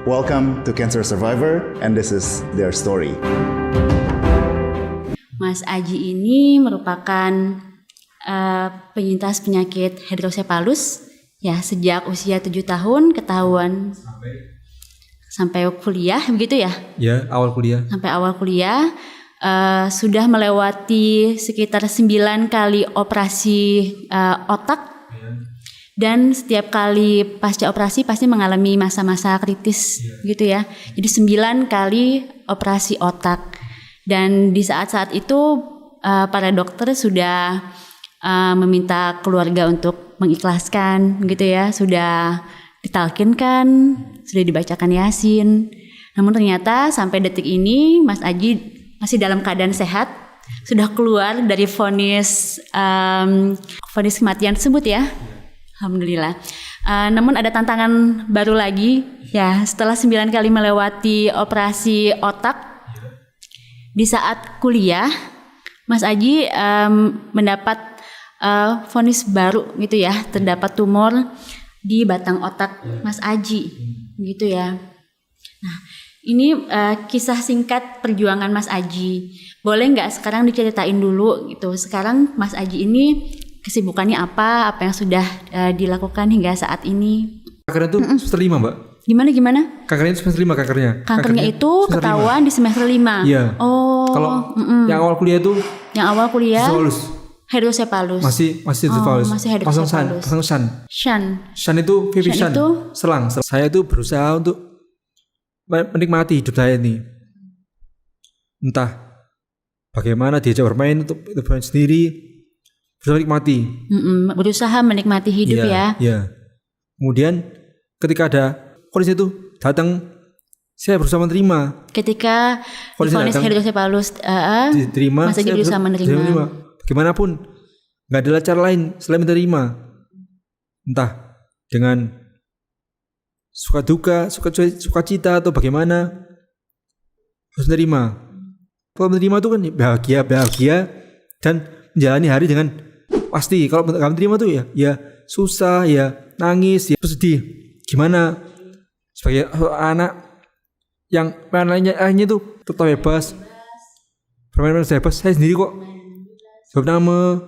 Welcome to Cancer Survivor, and this is their story. Mas Aji ini merupakan penyintas penyakit hidrosepalus ya sejak usia 7 tahun ketahuan sampai kuliah begitu ya? Ya, awal kuliah. Sampai awal kuliah sudah melewati sekitar 9 kali operasi otak. Dan setiap kali pasca operasi pasti mengalami masa-masa kritis gitu ya. Jadi 9 kali operasi otak. Dan di saat-saat itu para dokter sudah meminta keluarga untuk mengikhlaskan gitu ya. Sudah ditalkinkan, sudah dibacakan Yasin. Namun ternyata sampai detik ini Mas Aji masih dalam keadaan sehat. Sudah keluar dari vonis kematian tersebut ya. Alhamdulillah. Namun ada tantangan baru lagi ya setelah 9 kali melewati operasi otak. Di saat kuliah Mas Aji mendapat vonis baru gitu ya, terdapat tumor di batang otak Mas Aji gitu ya. Nah, ini kisah singkat perjuangan Mas Aji. Boleh nggak sekarang diceritain dulu gitu. Sekarang Mas Aji ini kesibukannya apa yang sudah dilakukan hingga saat ini? Kankernya itu semester 5, Mbak. Gimana? Kankernya itu semester 5 kankernya. Kankernya itu ketahuan 5. Di semester 5. Iya. Oh. Kalau yang awal kuliah itu hidrosepalus. Masih hidrosepalus. Masih hidrosepalus. Pasang shan. Shan itu Shan itu selang. Saya itu berusaha untuk menikmati hidup saya ini. Entah bagaimana diajak bermain untuk bermain sendiri. Berusaha menikmati hidup ya. Iya. Kemudian ketika ada kondisi itu datang, saya berusaha menerima. Ketika vonis hidrosepalus diterima, Mas Aji berusaha menerima. Bagaimanapun, nggak ada cara lain selain menerima. Entah dengan suka duka, suka cita atau bagaimana, harus menerima. Kalau menerima itu kan bahagia dan menjalani hari dengan pasti. Kalau nggak menerima tuh ya susah, ya nangis, ya sedih. Gimana sebagai anak yang lainnya itu tetap bebas, bermain bebas. Saya sendiri kok sebab nama,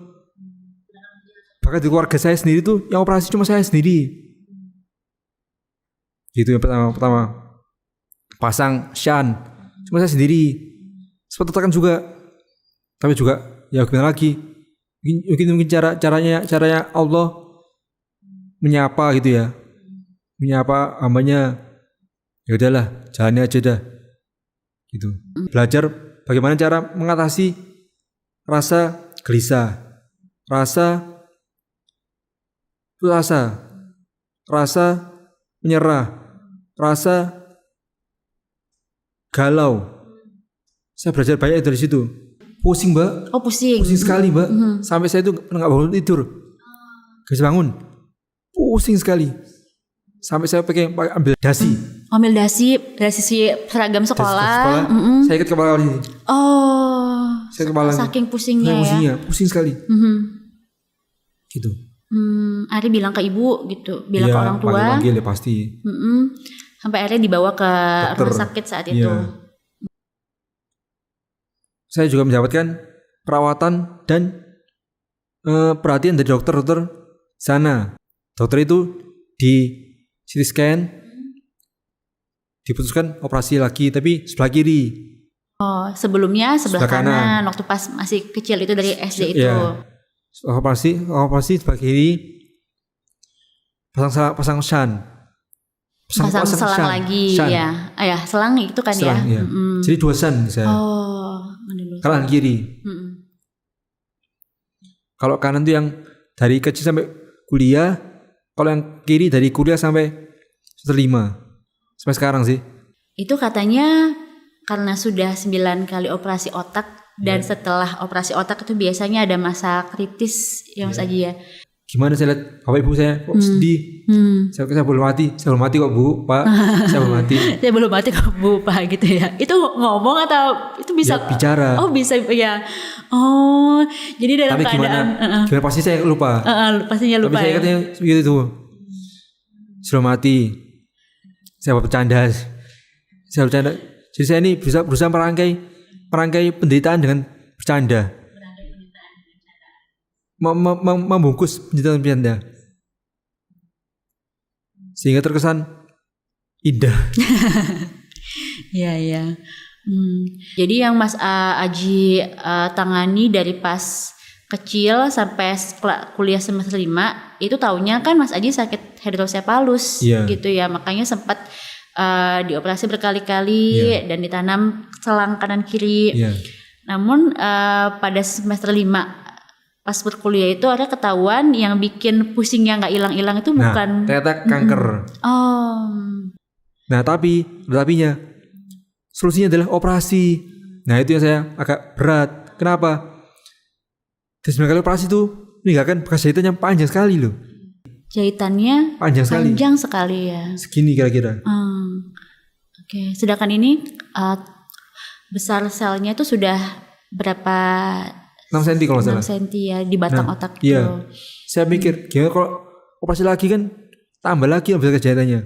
bahkan di keluarga saya sendiri tuh yang operasi cuma saya sendiri. Gitu yang pertama pasang shan cuma saya sendiri. Sempat tekan juga, tapi juga ya gimana lagi? Mungkin caranya Allah menyapa gitu ya, menyapa hambanya. Ya udahlah, jalani aja dah, gitu. Belajar bagaimana cara mengatasi rasa gelisah, rasa menyerah, rasa galau. Saya belajar banyak dari situ. Pusing, Mbak. Oh, pusing sekali, Mbak. Sampai saya itu nggak bangun tidur, gak bisa bangun, pusing sekali. Sampai saya ambil dasi. Ambil dasi si seragam sekolah. Saya ikat kepala ini. Oh. Saya kepala. Saking pusingnya ya. Pusing sekali. Gitu. Akhirnya bilang ke ibu gitu, bilang ke orang tua. Panggil ya pasti. Sampai akhirnya dibawa ke rumah sakit saat itu. Saya juga mendapatkan perawatan dan perhatian dari dokter sana. Dokter itu di CT scan, diputuskan operasi lagi, tapi sebelah kiri. Oh, sebelumnya sebelah kanan. Waktu pas masih kecil itu dari SD itu. Ya. Operasi sebelah kiri, pasang shan. Pasang selang lagi shan. Ya. Selang itu kan selang, ya. Jadi 2 shan saya. Kanan kiri. Kalau kanan itu yang dari kecil sampai kuliah, kalau yang kiri dari kuliah sampai semester 5 sampai sekarang sih. Itu katanya karena sudah 9 kali operasi otak dan setelah operasi otak itu biasanya ada masa kritis ya Mas Aji ya. Gimana saya lihat bapak ibu saya kok sedih. Saya belum mati kok Bu, Pak. Saya belum mati. Saya belum mati kok Bu, Pak gitu ya. Itu ngomong atau itu bisa bicara? Oh, bisa ya. Oh, jadi dalam tapi keadaan gimana pasti saya lupa. Pastinya lupa. Tapi saya katanya begitu tuh. Sebelum mati. Saya bercanda. Jadi saya ini berusaha merangkai penderitaan dengan bercanda. Membungkus penderitaan sehingga terkesan indah. Iya. Jadi yang Mas Aji tangani dari pas kecil sampai kuliah semester 5 itu taunya kan Mas Aji sakit hidrosepalus gitu ya, makanya sempat dioperasi berkali-kali dan ditanam selang kanan kiri. Namun pada semester 5 pas berkuliah itu ada ketahuan yang bikin pusingnya nggak hilang-hilang itu bukan ternyata kanker. Nah tapinya solusinya adalah operasi. Nah itu yang saya agak berat. Kenapa? Di 9 kali operasi itu meninggalkan bekas jahitan yang panjang sekali loh. Jahitannya panjang sekali ya. Segini kira-kira. Oke. Sedangkan ini besar selnya itu sudah berapa? 6 cm kalau salah. 6 cm ya di batang otak itu. Iya. Saya mikir gimana kalau operasi lagi kan tambah lagi yang besar jahitannya.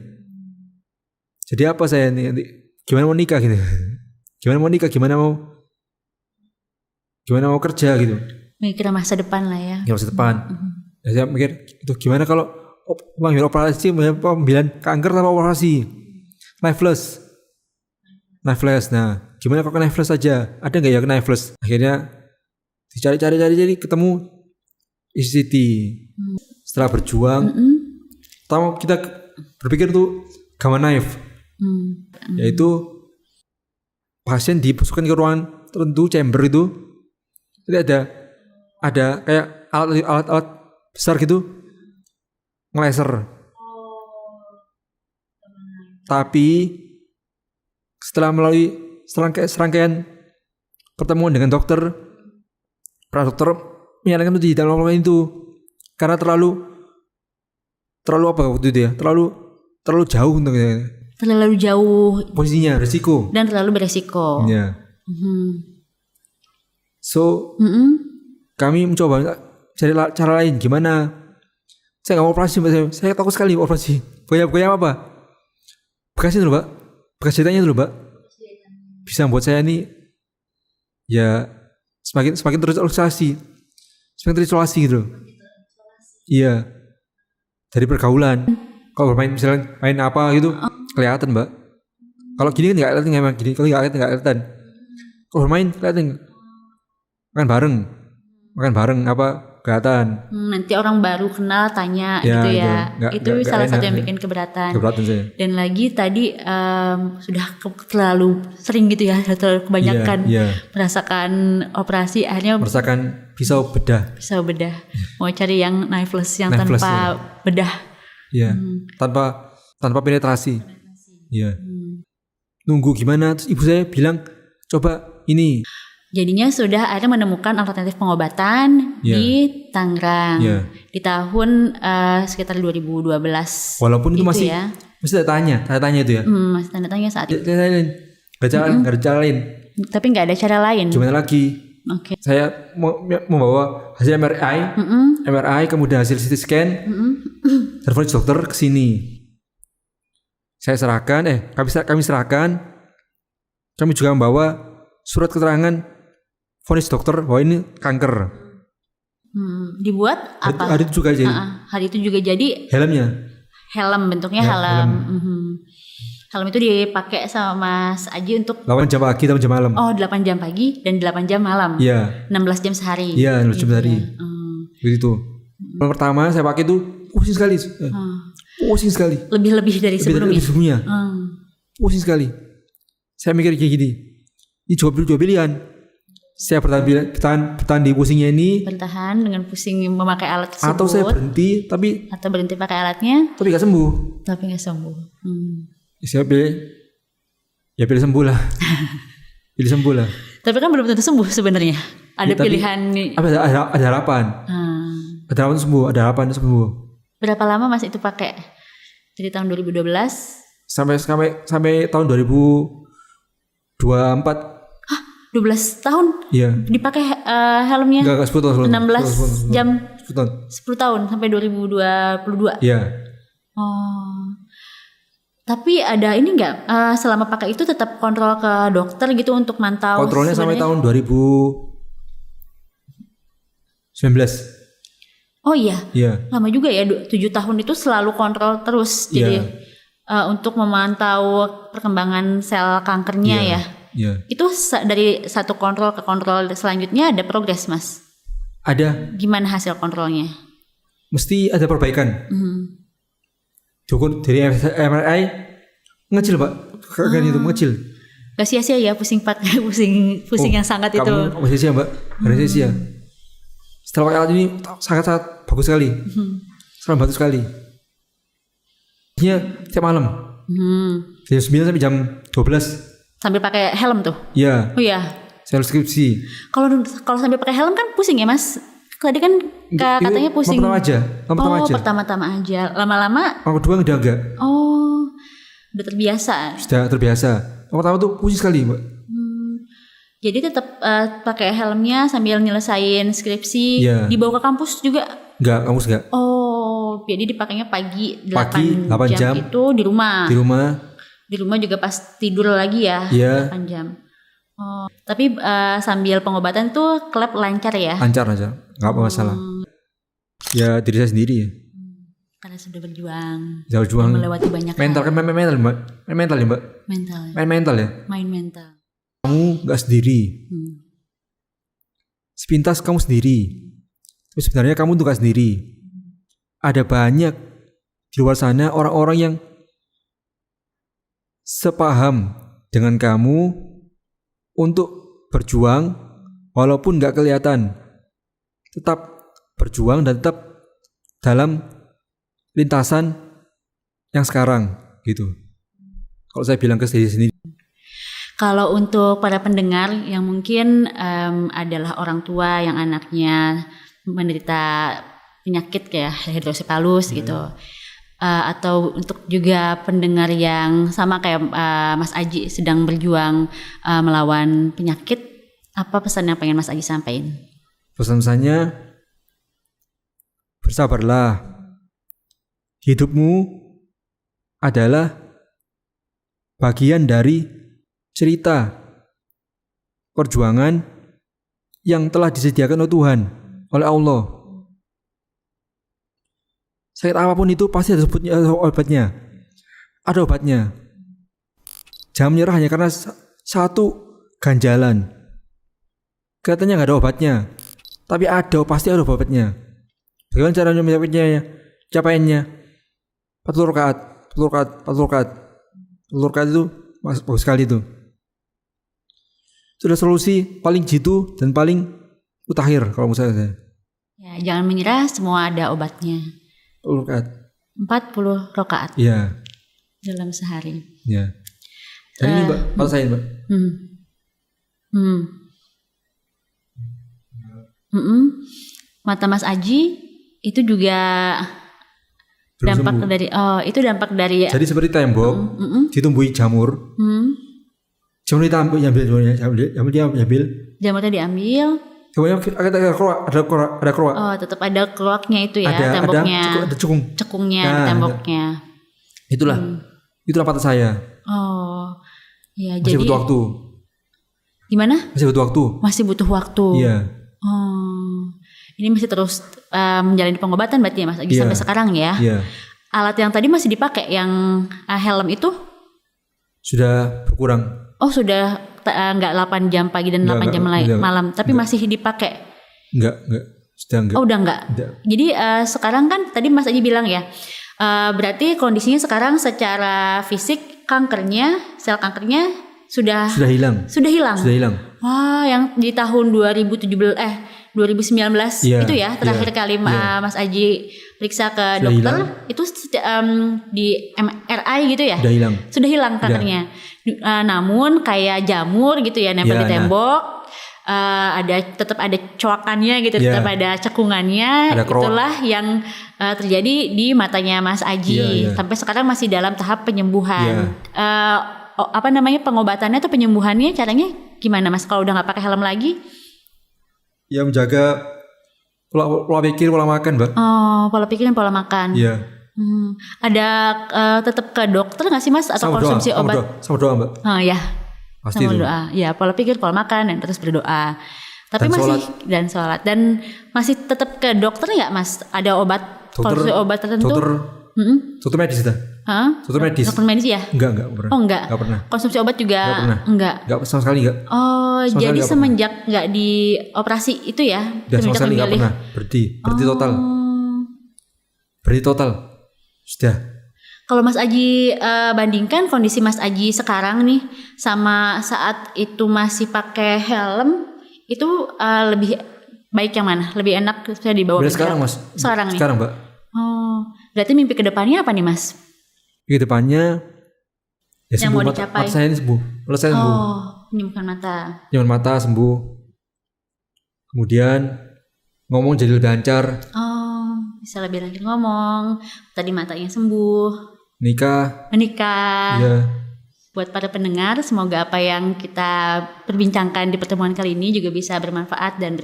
Jadi apa saya nanti gimana mau nikah gitu. Gimana mau kerja gitu. Mikir masa depan lah ya. Masa depan. Ya, saya mikir itu gimana kalau mengambil operasi pemilihan kanker tanpa operasi. Knifeless. Nah, gimana kalau knifeless aja? Ada nggak ya knifeless? Akhirnya dicari ketemu ICT. Setelah berjuang, pertama kita berpikir tuh gamma knife. Yaitu pasien dimasukkan ke ruangan tertentu, chamber itu. Jadi ada kayak alat besar gitu ngelaser. Tapi setelah melalui serangkaian pertemuan dengan dokter, para dokter menyarankan itu di dalam ruangan itu karena terlalu apa waktu itu ya? Terlalu jauh untuk terlalu jauh posisinya, resiko dan terlalu beresiko. Ya. So kami mencoba cari cara lain. Gimana? Saya nggak mau operasi, saya takut sekali operasi. Gaya apa? Bekasnya dulu, Pak. Bekas jahitannya dulu, Pak. Bisa membuat saya ini ya semakin terisolasi gitu. Iya. Dari pergaulan. Kalau bermain misalnya main apa gitu kelihatan, Mbak. Kalau gini kan nggak kelihatan, emang gini. Kalau nggak kelihatan. Kalau bermain kelihatan. Makan bareng apa kelihatan. Nanti orang baru kenal tanya gitu ya. Itu salah satu yang bikin keberatan saya. Dan lagi tadi sudah terlalu sering gitu ya, terlalu kebanyakan merasakan operasi, akhirnya merasakan pisau bedah. Mau cari yang knifeless yang tanpa bedah. Iya. Tanpa penetrasi. Iya. Nunggu gimana? Terus ibu saya bilang coba ini. Jadinya sudah ada menemukan alternatif pengobatan di Tangerang di tahun sekitar 2012. Walaupun itu gitu masih tanda tanya itu ya. Masih tanda tanya saat itu. Gak ada cara lain. Tapi nggak ada cara lain. Gimana lagi? Oke. Saya membawa hasil MRI kemudian hasil CT scan, telepon dokter ke sini. Saya serahkan, kami serahkan. Kami juga membawa surat keterangan vonis dokter bahwa ini kanker. Dibuat apa? Hari itu juga jadi. Hari itu juga jadi. Helm bentuknya helm. Helm itu dipakai sama Mas Aji untuk 8 jam pagi, 8 jam malam. Oh, 8 jam pagi dan 8 jam malam. Iya. 16 jam sehari. Iya, 16 jam sehari. Begitu. Yang pertama saya pakai itu pusing sekali. Pusing sekali. Lebih dari sebelumnya. Pusing sekali. Saya mikir kayak gini. Ini coba pilihan. Saya bertahan di pusingnya ini. Bertahan dengan pusing memakai alat tersebut. Atau saya berhenti pakai alatnya. Tapi gak sembuh. Saya pilih sembuh lah. Pilih sembuh lah. Tapi kan belum tentu sembuh sebenarnya. Ada pilihan nih. Ada harapan. Ada harapan sembuh. Berapa lama Mas itu pakai? Dari tahun 2012 sampai tahun 2024. 12 tahun? Iya. Dipakai helmnya? Enggak 10 tahun. 16 jam. 10 tahun. 10 tahun sampai 2022. Iya. Tapi ada ini nggak selama pakai itu tetap kontrol ke dokter gitu untuk mantau Kontrolnya sampai sebenarnya? tahun 2019. Oh iya, Iya. lama juga ya 7 tahun itu selalu kontrol terus. Jadi untuk memantau perkembangan sel kankernya ya. Iya. Itu dari satu kontrol ke kontrol selanjutnya ada progres Mas. Ada, Gimana hasil kontrolnya? mesti ada perbaikan. Mhm. Dukun dari MRI ngecil Pak, kan itu ngecil. Gak sia-sia ya pusing pusing yang sangat itu. Kamu anestesia Mbak, anestesia. Setelah pakai alat ini sangat bagus sekali, sangat bagus sekali. Dia tiap malam, dari 9 sampai jam 12. Sambil pakai helm tuh. Iya, Oh iya. saya skripsi. Kalau sambil pakai helm kan pusing ya Mas. Tadi kan katanya Itu pusing. Pertama aja. Pertama-tama aja. Lama-lama Yang kedua udah enggak, udah terbiasa. sudah terbiasa. Yang pertama tuh pusing sekali Mbak. Jadi tetap pakai helmnya sambil nyelesain skripsi. Iya. Dibawa ke kampus juga. Enggak, kamu enggak. Oh, jadi dipakainya pagi 8 8 jam. itu di rumah. Di rumah, Di rumah juga pas tidur lagi ya, Iya. 8 jam. Oh, tapi sambil pengobatan tuh klep lancar ya. lancar aja, enggak apa masalah. Ya diri saya sendiri ya. Karena sudah berjuang. Saya berjuang. Melewati banyak Mental hal. kan mental Mbak. Mental ya Mbak. Mental. Main mental ya. Main mental. Kamu enggak sendiri. Sepintas kamu sendiri. Tapi sebenarnya kamu tuh gak sendiri. Ada banyak di luar sana orang-orang yang sepaham dengan kamu untuk berjuang walaupun gak kelihatan. Tetap berjuang dan tetap dalam lintasan yang sekarang gitu. Kalau saya bilang ke diri sendiri. Kalau untuk para pendengar yang mungkin adalah orang tua yang anaknya menderita penyakit kayak hidrosepalus gitu, atau untuk juga pendengar yang sama kayak Mas Aji sedang berjuang melawan penyakit, apa pesan yang pengen Mas Aji sampaikan? Pesan-pesannya, bersabarlah. Hidupmu adalah bagian dari cerita perjuangan yang telah disediakan oleh Tuhan, oleh Allah. Sakit apapun itu pasti ada obatnya. Ada obatnya. Jangan menyerah hanya karena satu ganjalan. Katanya nggak ada obatnya, tapi ada, pasti ada obatnya. Bagaimana cara mencapainya? Capaiannya 40 rakaat, 40 rakaat itu bagus sekali itu. Sudah solusi paling jitu dan paling mutakhir kalau menurut saya. Ya, jangan menyerah, semua ada obatnya. 40 rakaat. 40 rakaat Iya, dalam sehari. iya. Dan ini Mbak, rasain Mbak. Mata Mas Aji itu juga Belum dampak sembuh. dari dampak dari Jadi seperti tembok ditumbuhi jamur. Jamur diambil, jamurnya diambil. jamurnya ada keluar. Oh, tetap ada keluaknya itu ya, ada temboknya. ada cekung. Cekungnya di Nah, temboknya. Itulah patah saya. Oh. Ya, Masih jadi butuh waktu. gimana? Masih butuh waktu. Masih butuh waktu. Iya. Oh. Ini masih terus menjalani pengobatan berarti ya Mas Aji Iya. sampai sekarang ya. Iya. Alat yang tadi masih dipakai yang helm itu? Sudah berkurang. Oh, sudah nggak 8 jam pagi dan 8 jam malam, tapi masih dipakai. Enggak. Sudah enggak. Oh, udah enggak. Jadi sekarang kan tadi Mas Aji bilang ya, berarti kondisinya sekarang secara fisik sel kankernya sudah hilang. Sudah hilang. Wah, yang di tahun 2019 Iya, itu ya terakhir iya, kali iya. Mas Aji periksa ke Sudah dokter hilang. itu di MRI gitu ya. Sudah hilang. Sudah hilang kankernya. Namun kayak jamur gitu ya nempel Ya, di tembok. Tetap ada coakannya gitu, Ya. tetap ada cekungannya. Ada keroak. Itulah yang terjadi di matanya Mas Aji. Ya. Sampai sekarang masih dalam tahap penyembuhan. Ya. Pengobatannya atau penyembuhannya caranya gimana Mas kalau udah nggak pakai helm lagi? Ya menjaga pola pikir, pola makan, Mbak. Oh, pola pikir dan pola makan. Iya. Ada tetap ke dokter nggak sih Mas atau Sama konsumsi doa, obat? sama doa Mbak. Ya, Pasti sama itu. doa. Ya, pola pikir, pola makan dan terus berdoa. Tapi Dan masih sholat. dan sholat dan masih tetap ke dokter nggak Mas? Ada obat konsumsi obat tertentu? Dokter medis itu. Hah? Dokter medis. Dokter medis ya? Enggak pernah. Oh enggak. Enggak pernah. Konsumsi obat juga Enggak pernah. enggak. Enggak sama sekali enggak. Oh, Sama jadi sekali nggak semenjak nggak dioperasi itu ya? Dan sama sekali enggak memilih. pernah. Berhenti total. Oh. Berhenti total. Sudah. Kalau Mas Aji bandingkan kondisi Mas Aji sekarang nih sama saat itu masih pakai helm itu lebih baik yang mana? Lebih enak saya dibawa Benar bergerak? sekarang Mas. Sekarang nih. Sekarang Mbak. Oh, berarti mimpi kedepannya apa nih Mas? Ke depannya ya Yang sembuh mau mata, dicapai. mata saya ini sembuh. Mata saya sembuh. Oh, penyembuhan mata. Nyaman mata sembuh. Kemudian ngomong jadi lebih lancar. Oh, bisa lebih lanjut ngomong. Tadi matanya sembuh. Nikah. Menikah. Iya. Buat para pendengar, semoga apa yang kita perbincangkan di pertemuan kali ini juga bisa bermanfaat dan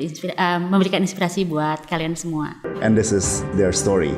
memberikan inspirasi buat kalian semua. And this is their story.